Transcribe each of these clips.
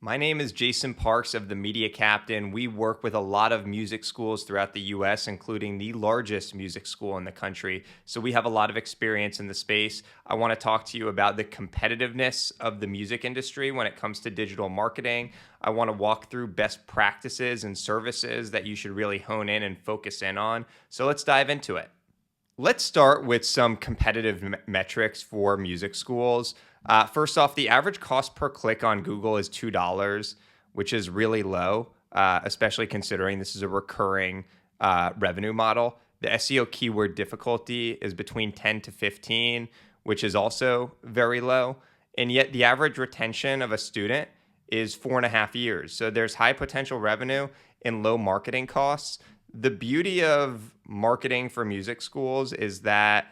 My name is Jason Parks of the Media Captain. We work with a lot of music schools throughout the US, including the largest music school in the country. So we have a lot of experience in the space. I want to talk to you about the competitiveness of the music industry when it comes to digital marketing. I want to walk through best practices and services that you should really hone in and focus in on. So let's dive into it. Let's start with some competitive metrics for music schools. First off, the average cost per click on Google is $2, which is really low, especially considering this is a recurring revenue model. The SEO keyword difficulty is between 10 to 15, which is also very low. And yet the average retention of a student is 4.5 years. So there's high potential revenue and low marketing costs. The beauty of marketing for music schools is that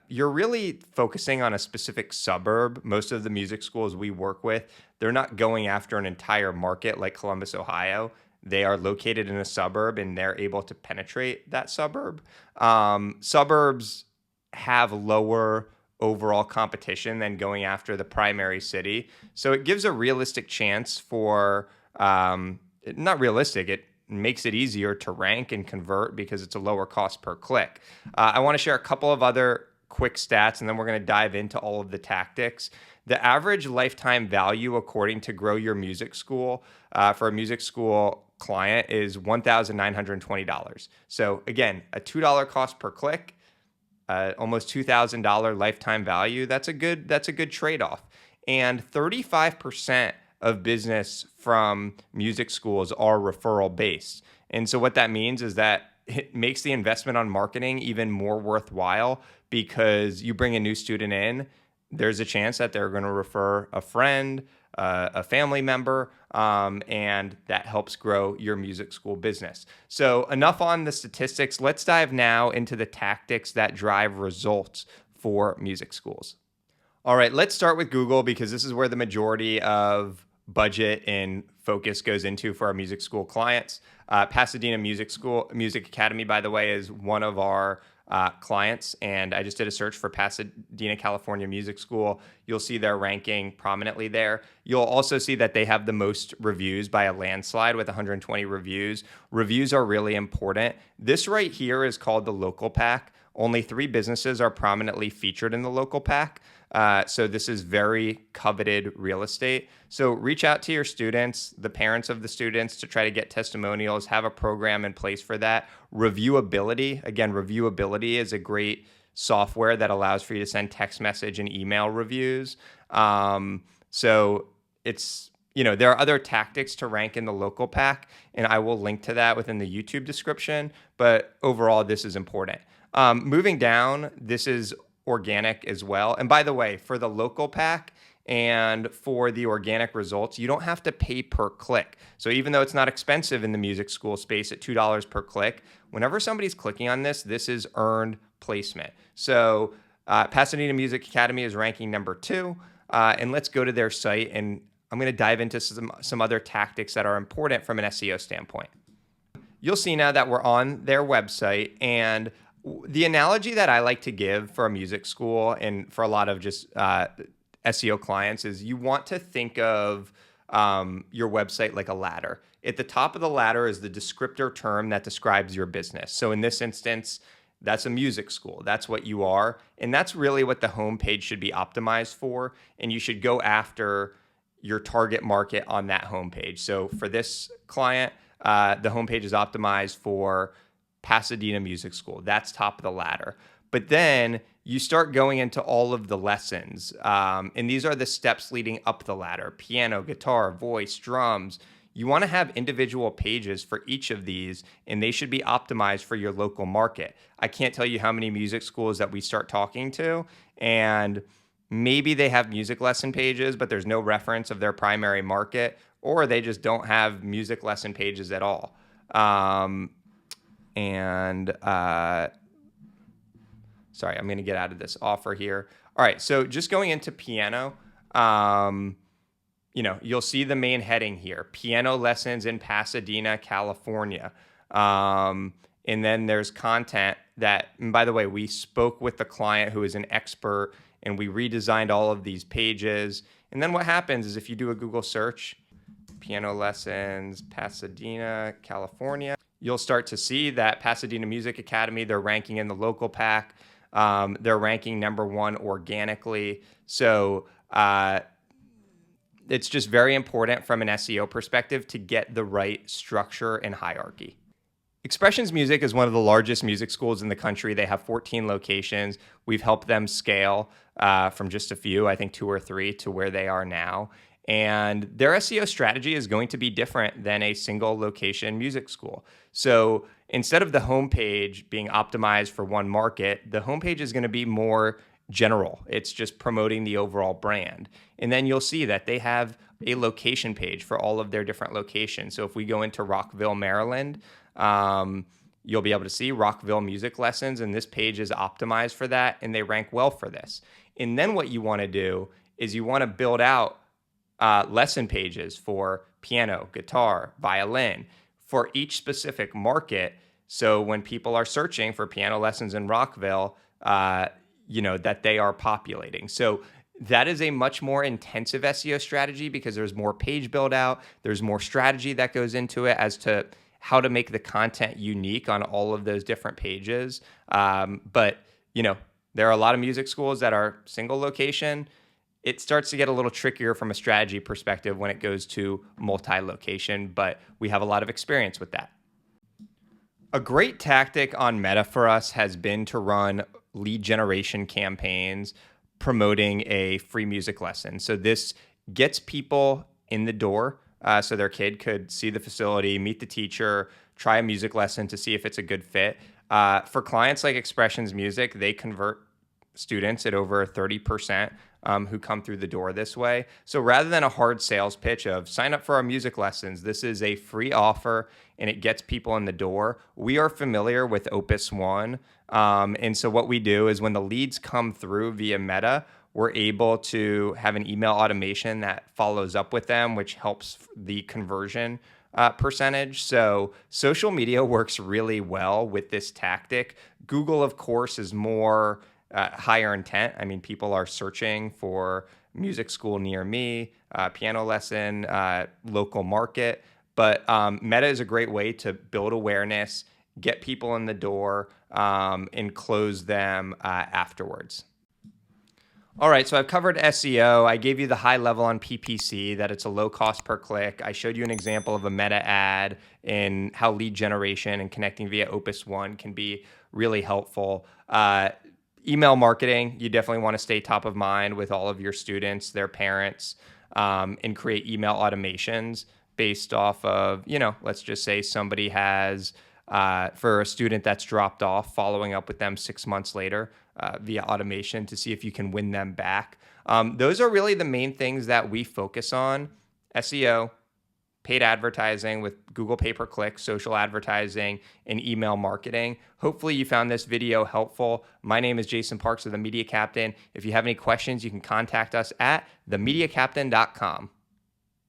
you're really focusing on a specific suburb. Most of the music schools we work with, they're not going after an entire market like Columbus, Ohio. They are located in a suburb and they're able to penetrate that suburb. Suburbs have lower overall competition than going after the primary city. So it gives a realistic chance for, not realistic, it makes it easier to rank and convert because it's a lower cost per click. I want to share a couple of other quick stats, and then we're going to dive into all of the tactics. The average lifetime value, according to Grow Your Music School, for a music school client is $1,920. So again, a $2 cost per click, almost $2,000 lifetime value. That's a good trade-off. And 35% of business from music schools are referral based. And so what that means is that it makes the investment on marketing even more worthwhile because you bring a new student in, there's a chance that they're going to refer a friend, a family member, and that helps grow your music school business. So enough on the statistics. Let's dive now into the tactics that drive results for music schools. All right, let's start with Google because this is where the majority of budget and focus goes into for our music school clients. Pasadena Music Academy, by the way, is one of our clients, and I just did a search for Pasadena, California Music School. You'll see their ranking prominently there. You'll also see that they have the most reviews by a landslide with 120 reviews. Reviews are really important. This right here is called the local pack. Only 3 businesses are prominently featured in the local pack. So this is very coveted real estate. So reach out to your students, the parents of the students, to try to get testimonials, have a program in place for that. Reviewability, again, reviewability is a great software that allows for you to send text message and email reviews. So it's, there are other tactics to rank in the local pack, and I will link to that within the YouTube description. But overall, this is important. Moving down, this is organic as well. And by the way, for the local pack and for the organic results, you don't have to pay per click. So even though it's not expensive in the music school space at $2 per click, whenever somebody's clicking on this, this is earned placement. So Pasadena Music Academy is ranking number 2. And let's go to their site, and I'm going to dive into some other tactics that are important from an SEO standpoint. You'll see now that we're on their website, and the analogy that I like to give for a music school and for a lot of just SEO clients is you want to think of your website like a ladder. At the top of the ladder is the descriptor term that describes your business. So in this instance, that's a music school. That's what you are. And that's really what the homepage should be optimized for. And you should go after your target market on that homepage. So for this client, the homepage is optimized for Pasadena Music School. That's top of the ladder. But then you start going into all of the lessons. And these are the steps leading up the ladder: piano, guitar, voice, drums. You want to have individual pages for each of these, and they should be optimized for your local market. I can't tell you how many music schools that we start talking to, and maybe they have music lesson pages, but there's no reference of their primary market, or they just don't have music lesson pages at all. Sorry, I'm going to get out of this offer here. All right, so just going into piano, you'll see the main heading here: piano lessons in Pasadena, California. And then there's content that, and by the way, we spoke with the client who is an expert, and we redesigned all of these pages. And then what happens is if you do a Google search, piano lessons, Pasadena, California. You'll start to see that Pasadena Music Academy, they're ranking in the local pack. They're ranking #1 organically. So it's just very important from an SEO perspective to get the right structure and hierarchy. Expressions Music is one of the largest music schools in the country. They have 14 locations. We've helped them scale from just a few, I think 2 or 3, to where they are now. And their SEO strategy is going to be different than a single location music school. So instead of the homepage being optimized for one market, the homepage is going to be more general. It's just promoting the overall brand. And then you'll see that they have a location page for all of their different locations. So if we go into Rockville, Maryland, you'll be able to see Rockville music lessons, and this page is optimized for that, and they rank well for this. And then what you want to do is you want to build out lesson pages for piano, guitar, violin for each specific market. So when people are searching for piano lessons in Rockville, that they are populating. So that is a much more intensive SEO strategy because there's more page build out. There's more strategy that goes into it as to how to make the content unique on all of those different pages. But there are a lot of music schools that are single location. It starts to get a little trickier from a strategy perspective when it goes to multi-location, but we have a lot of experience with that. A great tactic on Meta for us has been to run lead generation campaigns promoting a free music lesson. So this gets people in the door so their kid could see the facility, meet the teacher, try a music lesson to see if it's a good fit. For clients like Expressions Music, they convert students at over 30% who come through the door this way. So rather than a hard sales pitch of sign up for our music lessons, this is a free offer and it gets people in the door. We are familiar with Opus One. And so what we do is when the leads come through via Meta, we're able to have an email automation that follows up with them, which helps the conversion percentage. So social media works really well with this tactic. Google, of course, is more higher intent. I mean, people are searching for music school near me, piano lesson, local market. But Meta is a great way to build awareness, get people in the door, and close them afterwards. All right, so I've covered SEO. I gave you the high level on PPC, that it's a low cost per click. I showed you an example of a Meta ad and how lead generation and connecting via Opus One can be really helpful. Email marketing, you definitely want to stay top of mind with all of your students, their parents, and create email automations based off of, let's just say somebody has, for a student that's dropped off, following up with them 6 months later via automation to see if you can win them back. Those are really the main things that we focus on: SEO, paid advertising with Google pay-per-click, social advertising, and email marketing. Hopefully you found this video helpful. My name is Jason Parks of The Media Captain. If you have any questions, you can contact us at themediacaptain.com.